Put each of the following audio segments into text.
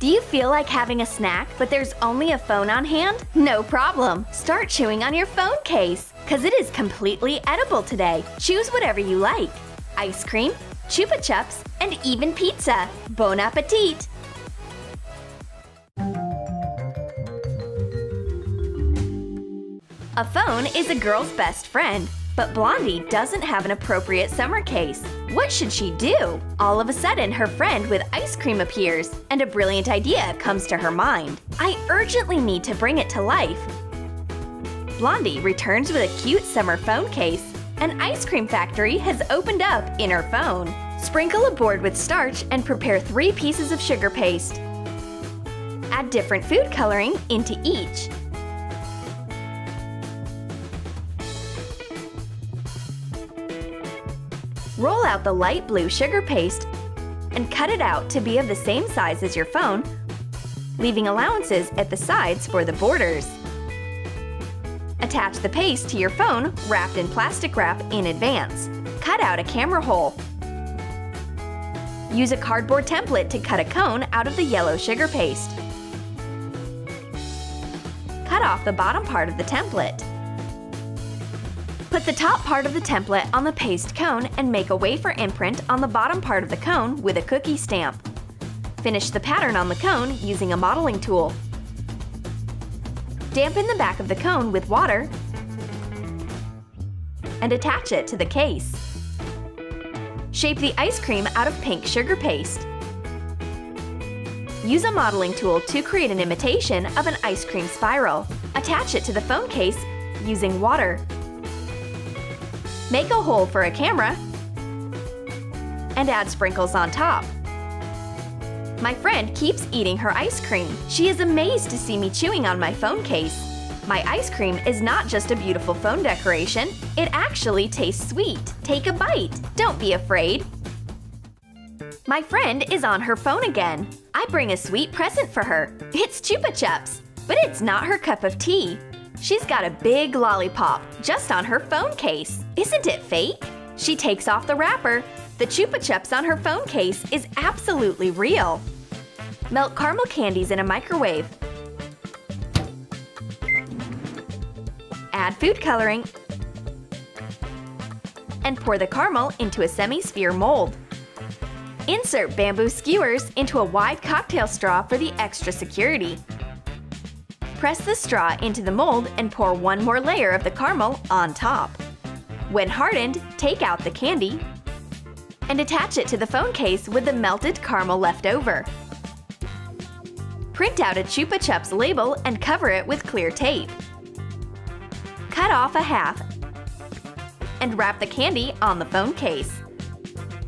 Do you feel like having a snack, but there's only a phone on hand? No problem! Start chewing on your phone case, because it is completely edible today. Choose whatever you like. Ice cream, Chupa Chups, and even pizza. Bon appetit! A phone is a girl's best friend, but Blondie doesn't have an appropriate summer case. What should she do? All of a sudden, her friend with ice cream appears, and a brilliant idea comes to her mind. I urgently need to bring it to life. Blondie returns with a cute summer phone case. An ice cream factory has opened up in her phone. Sprinkle a board with starch and prepare 3 pieces of sugar paste. Add different food coloring into each. Roll out the light blue sugar paste and cut it out to be of the same size as your phone, leaving allowances at the sides for the borders. Attach the paste to your phone wrapped in plastic wrap in advance. Cut out a camera hole. Use a cardboard template to cut a cone out of the yellow sugar paste. Cut off the bottom part of the template. Put the top part of the template on the paste cone and make a wafer imprint on the bottom part of the cone with a cookie stamp. Finish the pattern on the cone using a modeling tool. Dampen the back of the cone with water and attach it to the case. Shape the ice cream out of pink sugar paste. Use a modeling tool to create an imitation of an ice cream spiral. Attach it to the phone case using water. Make a hole for a camera and add sprinkles on top. My friend keeps eating her ice cream. She is amazed to see me chewing on my phone case. My ice cream is not just a beautiful phone decoration, it actually tastes sweet. Take a bite. Don't be afraid. My friend is on her phone again. I bring a sweet present for her. It's Chupa Chups, but it's not her cup of tea. She's got a big lollipop just on her phone case. Isn't it fake? She takes off the wrapper. The Chupa Chups on her phone case is absolutely real. Melt caramel candies in a microwave. Add food coloring and pour the caramel into a semi-sphere mold. Insert bamboo skewers into a wide cocktail straw for the extra security. Press the straw into the mold and pour one more layer of the caramel on top. When hardened, take out the candy and attach it to the phone case with the melted caramel left over. Print out a Chupa Chups label and cover it with clear tape. Cut off a half and wrap the candy on the phone case.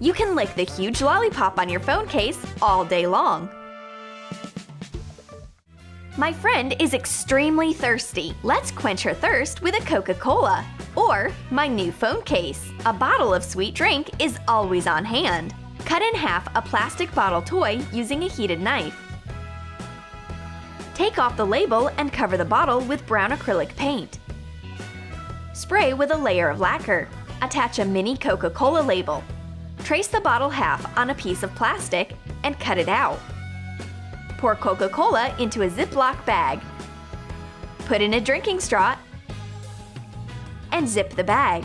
You can lick the huge lollipop on your phone case all day long. My friend is extremely thirsty. Let's quench her thirst with a Coca-Cola. Or my new phone case. A bottle of sweet drink is always on hand. Cut in half a plastic bottle toy using a heated knife. Take off the label and cover the bottle with brown acrylic paint. Spray with a layer of lacquer. Attach a mini Coca-Cola label. Trace the bottle half on a piece of plastic and cut it out. Pour Coca-Cola into a Ziploc bag. Put in a drinking straw and zip the bag.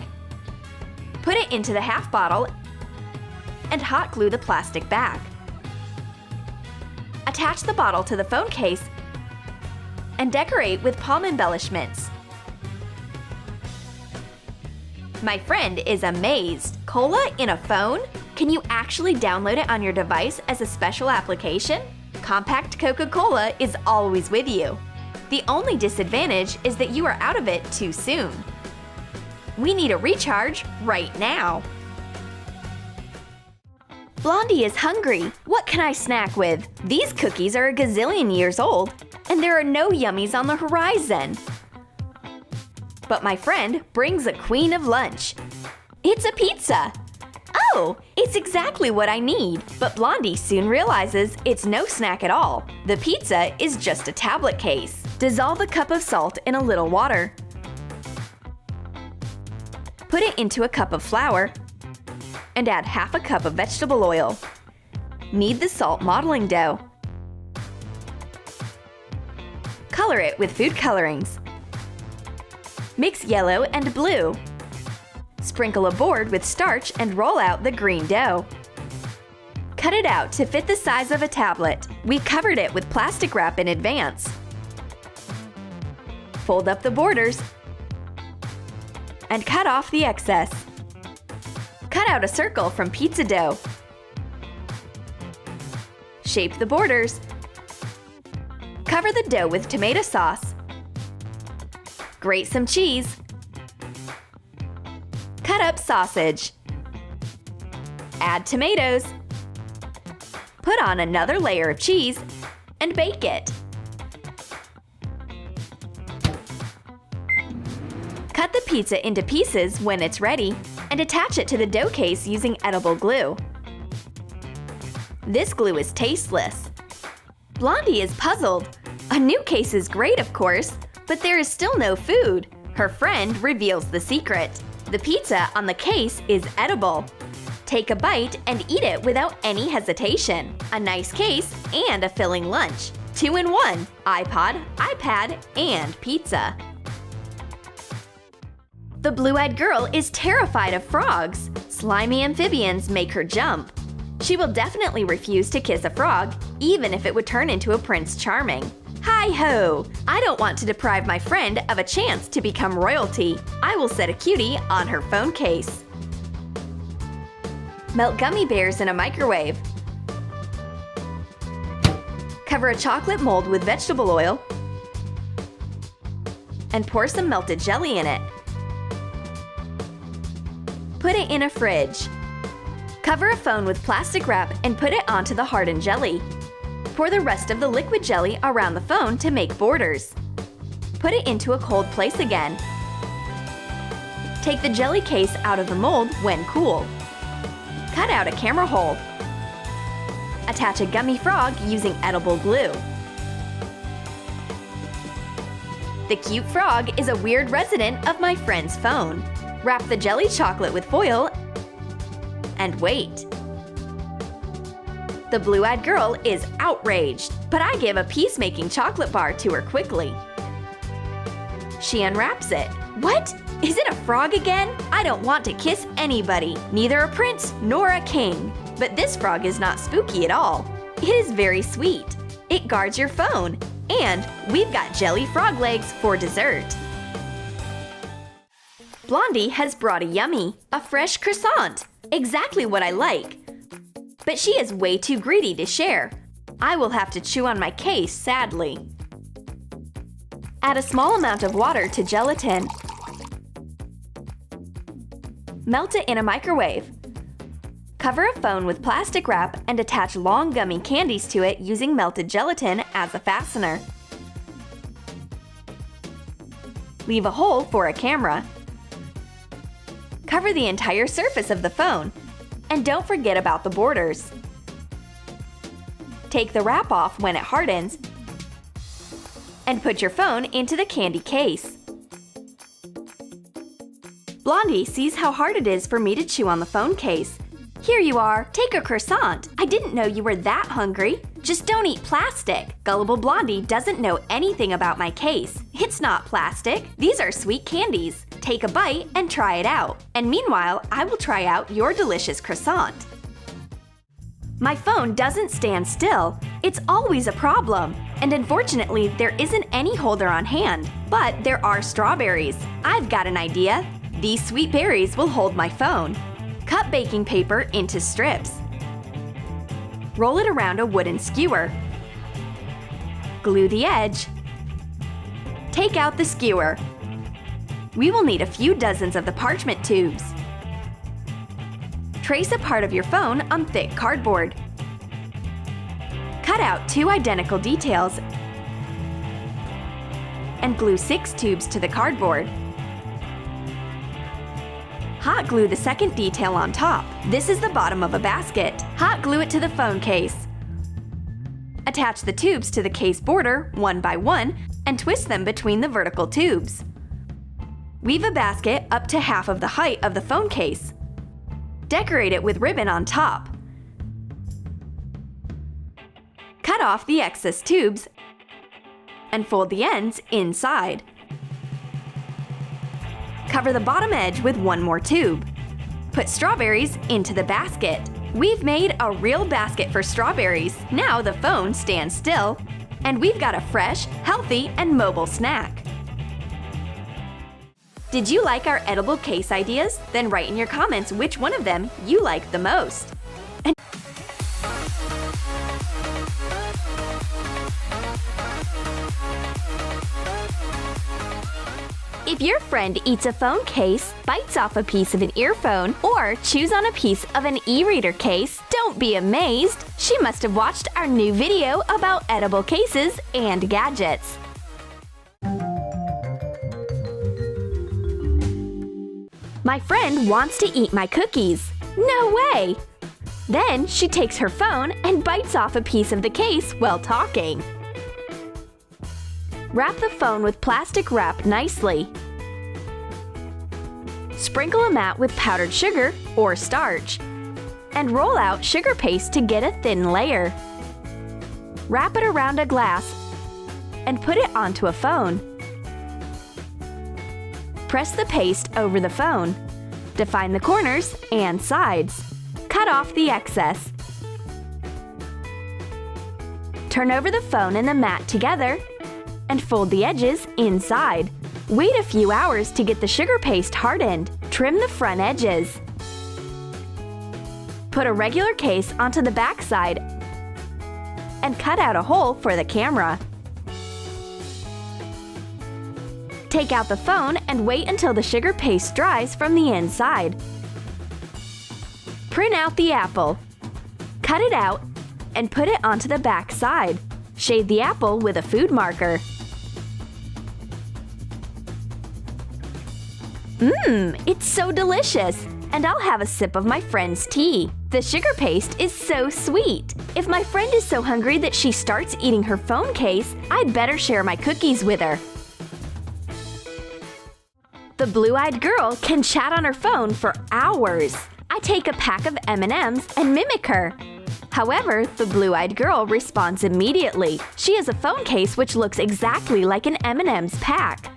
Put it into the half bottle and hot glue the plastic back. Attach the bottle to the phone case and decorate with palm embellishments. My friend is amazed. Cola in a phone? Can you actually download it on your device as a special application? Compact Coca-Cola is always with you. The only disadvantage is that you are out of it too soon. We need a recharge right now. Blondie is hungry. What can I snack with? These cookies are a gazillion years old, and there are no yummies on the horizon. But my friend brings a queen of lunch. It's a pizza. Oh, it's exactly what I need. But Blondie soon realizes it's no snack at all. The pizza is just a tablet case. Dissolve a cup of salt in a little water. Put it into a cup of flour and add half a cup of vegetable oil. Knead the salt modeling dough. Color it with food colorings. Mix yellow and blue. Sprinkle a board with starch and roll out the green dough. Cut it out to fit the size of a tablet. We covered it with plastic wrap in advance. Fold up the borders and cut off the excess. Cut out a circle from pizza dough. Shape the borders. Cover the dough with tomato sauce. Grate some cheese. Cut up sausage. Add tomatoes. Put on another layer of cheese and bake it. Cut the pizza into pieces when it's ready and attach it to the dough case using edible glue. This glue is tasteless. Blondie is puzzled. A new case is great, of course, but there is still no food. Her friend reveals the secret. The pizza on the case is edible. Take a bite and eat it without any hesitation. A nice case and a filling lunch. 2 in 1: iPod, iPad, and pizza. The blue-eyed girl is terrified of frogs. Slimy amphibians make her jump. She will definitely refuse to kiss a frog, even if it would turn into a Prince Charming. Hi-ho! I don't want to deprive my friend of a chance to become royalty. I will set a cutie on her phone case. Melt gummy bears in a microwave. Cover a chocolate mold with vegetable oil and pour some melted jelly in it. Put it in a fridge. Cover a phone with plastic wrap and put it onto the hardened jelly. Pour the rest of the liquid jelly around the phone to make borders. Put it into a cold place again. Take the jelly case out of the mold when cool. Cut out a camera hole. Attach a gummy frog using edible glue. The cute frog is a weird resident of my friend's phone. Wrap the jelly chocolate with foil and wait. The blue-eyed girl is outraged, but I give a peacemaking chocolate bar to her quickly. She unwraps it. What? Is it a frog again? I don't want to kiss anybody, neither a prince nor a king. But this frog is not spooky at all. It is very sweet. It guards your phone. And we've got jelly frog legs for dessert. Blondie has brought a yummy, a fresh croissant. Exactly what I like. But she is way too greedy to share. I will have to chew on my case, sadly. Add a small amount of water to gelatin. Melt it in a microwave. Cover a phone with plastic wrap and attach long gummy candies to it using melted gelatin as a fastener. Leave a hole for a camera. Cover the entire surface of the phone. And don't forget about the borders. Take the wrap off when it hardens and put your phone into the candy case. Blondie sees how hard it is for me to chew on the phone case. Here you are, take a croissant. I didn't know you were that hungry. Just don't eat plastic. Gullible Blondie doesn't know anything about my case. It's not plastic. These are sweet candies. Take a bite and try it out. And meanwhile, I will try out your delicious croissant. My phone doesn't stand still. It's always a problem. And unfortunately, there isn't any holder on hand. But there are strawberries. I've got an idea. These sweet berries will hold my phone. Cut baking paper into strips. Roll it around a wooden skewer. Glue the edge. Take out the skewer. We will need a few dozens of the parchment tubes. Trace a part of your phone on thick cardboard. Cut out 2 identical details and glue 6 tubes to the cardboard. Hot glue the second detail on top. This is the bottom of a basket. Hot glue it to the phone case. Attach the tubes to the case border one by one and twist them between the vertical tubes. Weave a basket up to half of the height of the phone case. Decorate it with ribbon on top. Cut off the excess tubes and fold the ends inside. Cover the bottom edge with one more tube. Put strawberries into the basket. We've made a real basket for strawberries. Now the phone stands still, and we've got a fresh, healthy, and mobile snack. Did you like our edible case ideas? Then write in your comments which one of them you like the most. If your friend eats a phone case, bites off a piece of an earphone, or chews on a piece of an e-reader case, don't be amazed! She must have watched our new video about edible cases and gadgets. My friend wants to eat my cookies. No way! Then she takes her phone and bites off a piece of the case while talking. Wrap the phone with plastic wrap nicely. Sprinkle a mat with powdered sugar or starch, and roll out sugar paste to get a thin layer. Wrap it around a glass and put it onto a phone. Press the paste over the phone. Define the corners and sides. Cut off the excess. Turn over the phone and the mat together and fold the edges inside. Wait a few hours to get the sugar paste hardened. Trim the front edges. Put a regular case onto the back side and cut out a hole for the camera. Take out the phone and wait until the sugar paste dries from the inside. Print out the apple. Cut it out and put it onto the back side. Shade the apple with a food marker. It's so delicious! And I'll have a sip of my friend's tea. The sugar paste is so sweet. If my friend is so hungry that she starts eating her phone case, I'd better share my cookies with her. The blue-eyed girl can chat on her phone for hours. I take a pack of M&Ms and mimic her. However, the blue-eyed girl responds immediately. She has a phone case which looks exactly like an M&M's pack.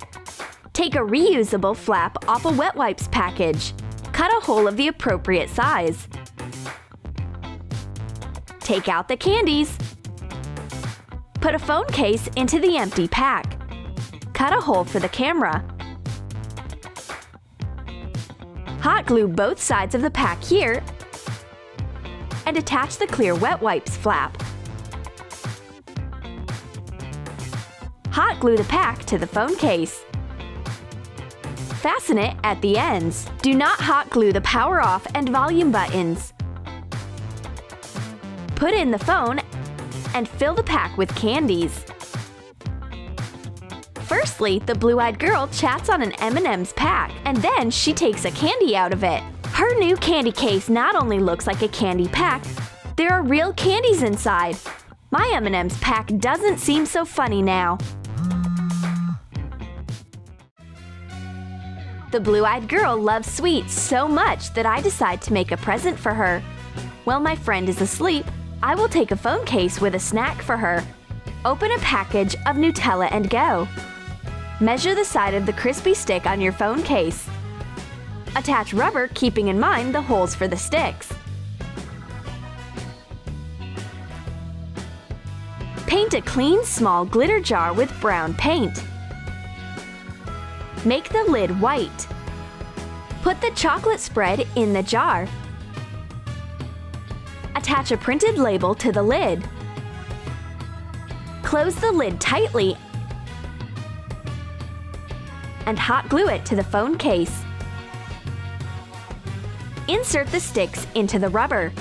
Take a reusable flap off a wet wipes package. Cut a hole of the appropriate size. Take out the candies. Put a phone case into the empty pack. Cut a hole for the camera. Hot glue both sides of the pack here and attach the clear wet wipes flap. Hot glue the pack to the phone case. Fasten it at the ends. Do not hot glue the power off and volume buttons. Put in the phone and fill the pack with candies. Firstly, the blue-eyed girl chats on an M&M's pack, and then she takes a candy out of it. Her new candy case not only looks like a candy pack, there are real candies inside. My M&M's pack doesn't seem so funny now. The blue-eyed girl loves sweets so much that I decide to make a present for her. While my friend is asleep, I will take a phone case with a snack for her. Open a package of Nutella and go. Measure the side of the crispy stick on your phone case. Attach rubber, keeping in mind the holes for the sticks. Paint a clean, small glitter jar with brown paint. Make the lid white. Put the chocolate spread in the jar. Attach a printed label to the lid. Close the lid tightly and hot glue it to the phone case. Insert the sticks into the rubber.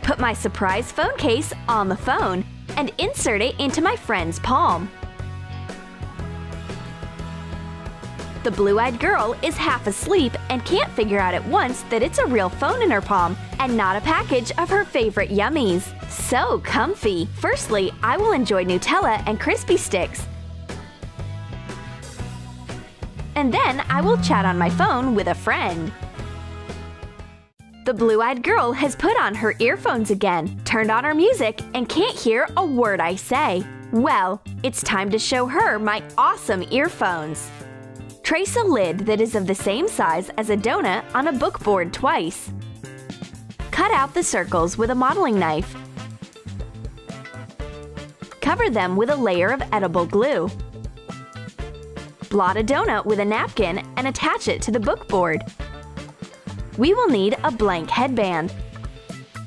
Put my surprise phone case on the phone and insert it into my friend's palm. The blue-eyed girl is half asleep and can't figure out at once that it's a real phone in her palm and not a package of her favorite yummies. So comfy! Firstly, I will enjoy Nutella and crispy sticks. And then I will chat on my phone with a friend. The blue-eyed girl has put on her earphones again, turned on her music, and can't hear a word I say. Well, it's time to show her my awesome earphones. Trace a lid that is of the same size as a donut on a book board twice. Cut out the circles with a modeling knife. Cover them with a layer of edible glue. Blot a donut with a napkin and attach it to the book board. We will need a blank headband.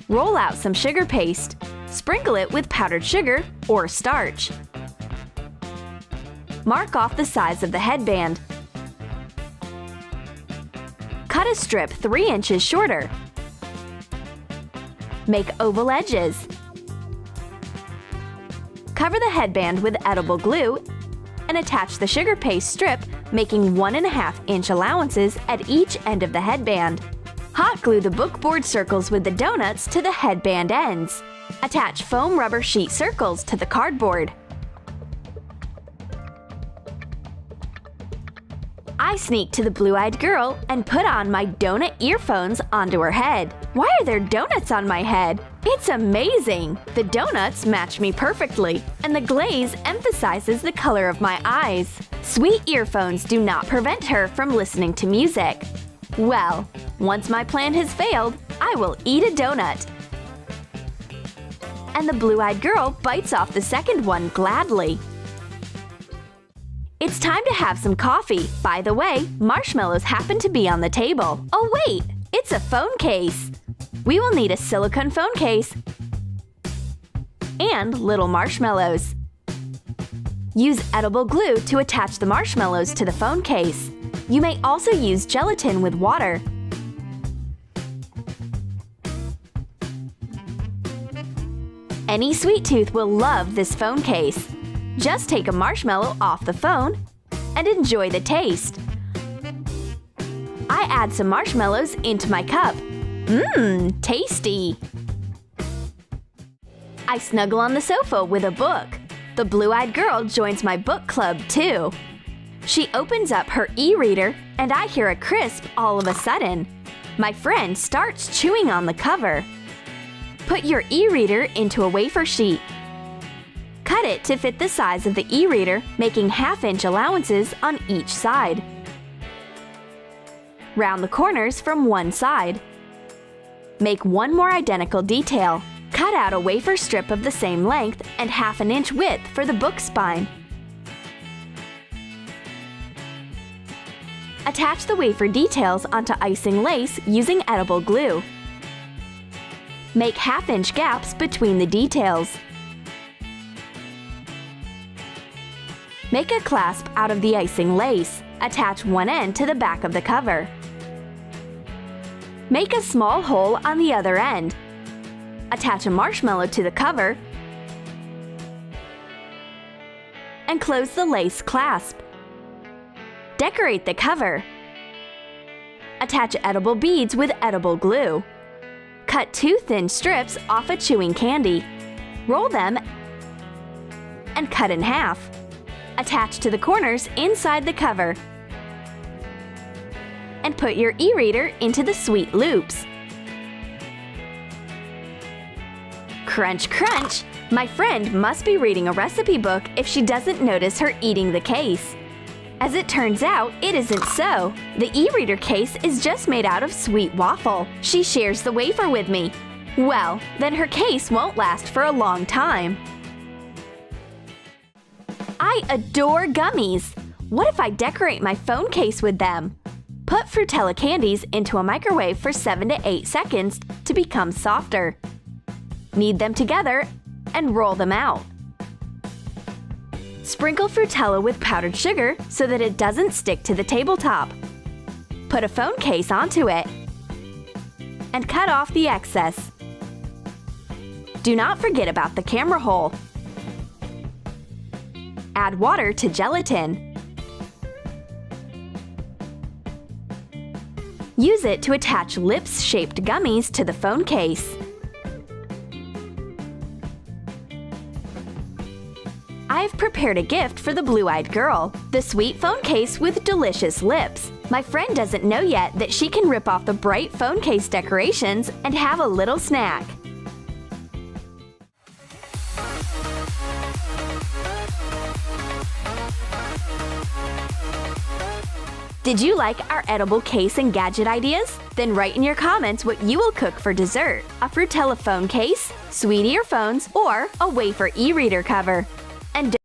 Roll out some sugar paste. Sprinkle it with powdered sugar or starch. Mark off the size of the headband. Cut a strip 3 inches shorter. Make oval edges. Cover the headband with edible glue and attach the sugar paste strip, making 1.5-inch allowances at each end of the headband. Hot glue the bookboard circles with the donuts to the headband ends. Attach foam rubber sheet circles to the cardboard. I sneak to the blue-eyed girl and put on my donut earphones onto her head. Why are there donuts on my head? It's amazing! The donuts match me perfectly, and the glaze emphasizes the color of my eyes. Sweet earphones do not prevent her from listening to music. Well, once my plan has failed, I will eat a donut. And the blue-eyed girl bites off the second one gladly. It's time to have some coffee. By the way, marshmallows happen to be on the table. Oh wait, it's a phone case. We will need a silicone phone case and little marshmallows. Use edible glue to attach the marshmallows to the phone case. You may also use gelatin with water. Any sweet tooth will love this phone case. Just take a marshmallow off the phone and enjoy the taste. I add some marshmallows into my cup. Mmm, tasty! I snuggle on the sofa with a book. The blue-eyed girl joins my book club too. She opens up her e-reader and I hear a crisp all of a sudden. My friend starts chewing on the cover. Put your e-reader into a wafer sheet. Cut it to fit the size of the e-reader, making 1/2-inch allowances on each side. Round the corners from one side. Make one more identical detail. Cut out a wafer strip of the same length and 1/2 inch width for the book spine. Attach the wafer details onto icing lace using edible glue. Make 1/2-inch gaps between the details. Make a clasp out of the icing lace. Attach one end to the back of the cover. Make a small hole on the other end. Attach a marshmallow to the cover and close the lace clasp. Decorate the cover. Attach edible beads with edible glue. Cut 2 thin strips off a chewing candy. Roll them and cut in half. Attach to the corners inside the cover. And put your e-reader into the sweet loops. Crunch, crunch! My friend must be reading a recipe book if she doesn't notice her eating the case. As it turns out, it isn't so. The e-reader case is just made out of sweet waffle. She shares the wafer with me. Well, then her case won't last for a long time. I adore gummies! What if I decorate my phone case with them? Put Frutella candies into a microwave for 7 to 8 seconds to become softer. Knead them together and roll them out. Sprinkle Frutella with powdered sugar so that it doesn't stick to the tabletop. Put a phone case onto it and cut off the excess. Do not forget about the camera hole. Add water to gelatin. Use it to attach lips-shaped gummies to the phone case. I've prepared a gift for the blue-eyed girl, the sweet phone case with delicious lips. My friend doesn't know yet that she can rip off the bright phone case decorations and have a little snack. Did you like our edible case and gadget ideas? Then write in your comments what you will cook for dessert: a Frutella phone case, sweet earphones, or a wafer e-reader cover. And